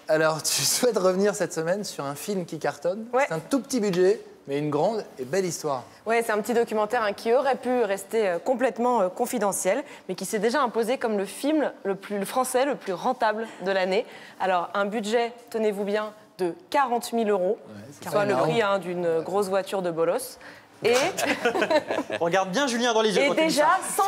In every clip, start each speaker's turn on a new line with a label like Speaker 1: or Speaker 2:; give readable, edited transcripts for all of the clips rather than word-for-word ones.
Speaker 1: Alors, tu souhaites revenir cette semaine sur un film qui cartonne.
Speaker 2: Ouais.
Speaker 1: C'est un tout petit budget, mais une grande et belle histoire.
Speaker 2: Ouais, c'est un petit documentaire qui aurait pu rester complètement confidentiel, mais qui s'est déjà imposé comme le film le français le plus rentable de l'année. Alors, un budget, tenez-vous bien, de 40 000 €, soit le prix d'une grosse voiture de bolos. Et
Speaker 3: Regarde bien Julien dans les yeux.
Speaker 2: Et
Speaker 3: quand tu dis
Speaker 2: déjà
Speaker 3: ça.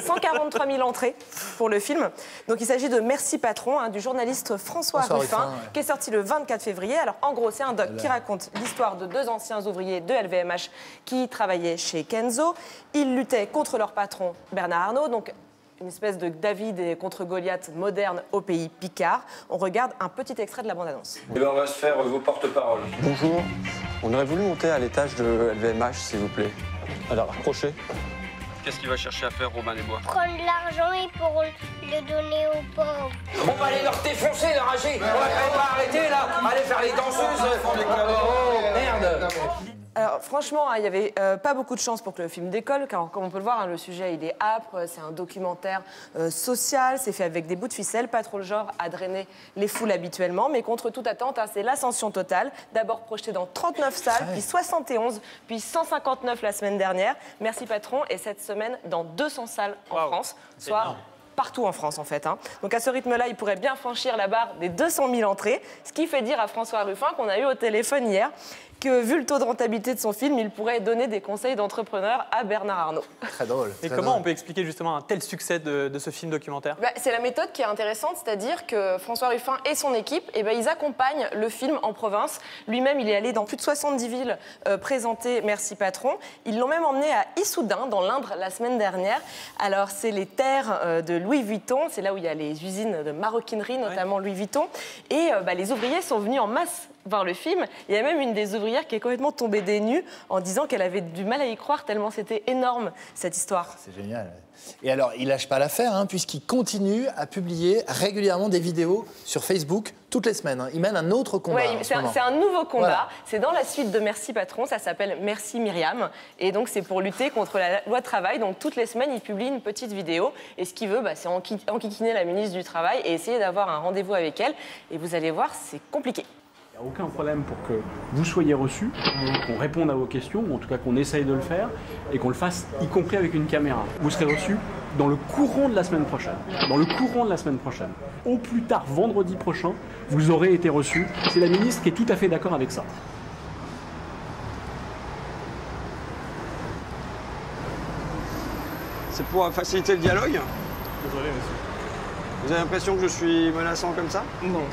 Speaker 2: 143 000 entrées pour le film. Donc il s'agit de Merci Patron, du journaliste François Ruffin, qui est sorti le 24 février. Alors en gros, c'est un doc qui raconte l'histoire de deux anciens ouvriers de LVMH qui travaillaient chez Kenzo. Ils luttaient contre leur patron Bernard Arnault, donc une espèce de David contre Goliath moderne au pays Picard. On regarde un petit extrait de la bande-annonce.
Speaker 4: Eh ben, on va se faire vos porte-paroles.
Speaker 5: Bonjour, on aurait voulu monter à l'étage de LVMH, s'il vous plaît. Alors, accrochez.
Speaker 4: Qu'est-ce qu'il va chercher à faire, Robin des Bois?
Speaker 6: Prendre l'argent et pour le donner aux pauvres.
Speaker 7: On va aller leur défoncer, leur rager. On va arrêter là. Allez faire les danseuses. Oh merde.
Speaker 2: Alors franchement, il n'y avait pas beaucoup de chance pour que le film décolle, car comme on peut le voir, le sujet il est âpre, c'est un documentaire social, c'est fait avec des bouts de ficelle, pas trop le genre à drainer les foules habituellement, mais contre toute attente, c'est l'ascension totale. D'abord projeté dans 39 salles, puis 71, puis 159 la semaine dernière. Merci Patron, et cette semaine dans 200 salles en France, soit partout en France en fait. Donc à ce rythme-là, il pourrait bien franchir la barre des 200 000 entrées, ce qui fait dire à François Ruffin qu'on a eu au téléphone hier que vu le taux de rentabilité de son film, il pourrait donner des conseils d'entrepreneur à Bernard Arnault.
Speaker 1: Très drôle.
Speaker 3: Et comment on peut expliquer justement un tel succès de ce film documentaire?
Speaker 2: C'est la méthode qui est intéressante, c'est-à-dire que François Ruffin et son équipe, ils accompagnent le film en province. Lui-même, il est allé dans plus de 70 villes présenter Merci Patron. Ils l'ont même emmené à Issoudun, dans l'Indre, la semaine dernière. Alors, c'est les terres de Louis Vuitton, c'est là où il y a les usines de maroquinerie, notamment Louis Vuitton. Et les ouvriers sont venus en masse voir le film. Il y a même une des ouvrières qui est complètement tombée des nues en disant qu'elle avait du mal à y croire tellement c'était énorme, cette histoire.
Speaker 1: C'est génial. Et alors, il lâche pas l'affaire, puisqu'il continue à publier régulièrement des vidéos sur Facebook toutes les semaines. Il mène un autre combat.
Speaker 2: Ouais, c'est un nouveau combat. Voilà. C'est dans la suite de Merci Patron. Ça s'appelle Merci Myriam. Et donc, c'est pour lutter contre la loi Travail. Donc, toutes les semaines, il publie une petite vidéo. Et ce qu'il veut, c'est enquiquiner la ministre du Travail et essayer d'avoir un rendez-vous avec elle. Et vous allez voir, c'est compliqué.
Speaker 8: Il n'y a aucun problème pour que vous soyez reçus, qu'on réponde à vos questions, ou en tout cas qu'on essaye de le faire, et qu'on le fasse y compris avec une caméra. Vous serez reçus dans le courant de la semaine prochaine. Dans le courant de la semaine prochaine. Au plus tard, vendredi prochain, vous aurez été reçus. C'est la ministre qui est tout à fait d'accord avec ça.
Speaker 5: C'est pour faciliter le dialogue?
Speaker 8: Désolé, monsieur.
Speaker 5: Vous avez l'impression que je suis menaçant comme ça?
Speaker 8: Non.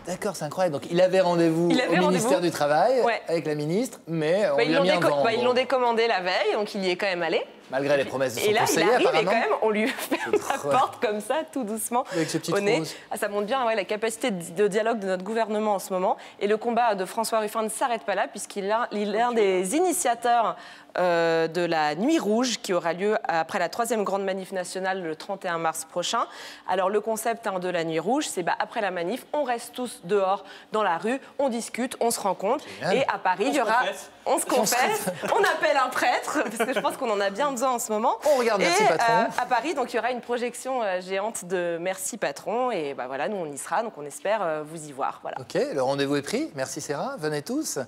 Speaker 1: D'accord, c'est incroyable. Donc, il avait rendez-vous au ministère du Travail avec la ministre, mais on lui a mis un vent.
Speaker 2: Ils l'ont décommandé la veille, donc il y est quand même allé.
Speaker 1: Malgré les promesses de son
Speaker 2: conseiller,
Speaker 1: conseiller,
Speaker 2: apparemment. Et là, il arrive et quand même, on lui ferme la porte comme ça, tout doucement,
Speaker 1: avec ce petit
Speaker 2: au nez.
Speaker 1: rose.
Speaker 2: Ça montre bien la capacité de dialogue de notre gouvernement en ce moment. Et le combat de François Ruffin ne s'arrête pas là, puisqu'il est l'un des initiateurs de la Nuit Rouge, qui aura lieu après la 3e grande manif nationale le 31 mars prochain. Alors, le concept de la Nuit Rouge, c'est après la manif, on reste tous dehors dans la rue, on discute, on se rencontre.
Speaker 1: Génial.
Speaker 2: Et à Paris, il y aura... On se confesse, on appelle un prêtre, parce que je pense qu'on en a bien besoin en ce moment.
Speaker 1: On regarde Merci Patron.
Speaker 2: À Paris, donc, il y aura une projection géante de Merci Patron. Et voilà, nous, on y sera, donc on espère vous y voir. Voilà.
Speaker 1: Ok, le rendez-vous est pris. Merci Sarah, venez tous.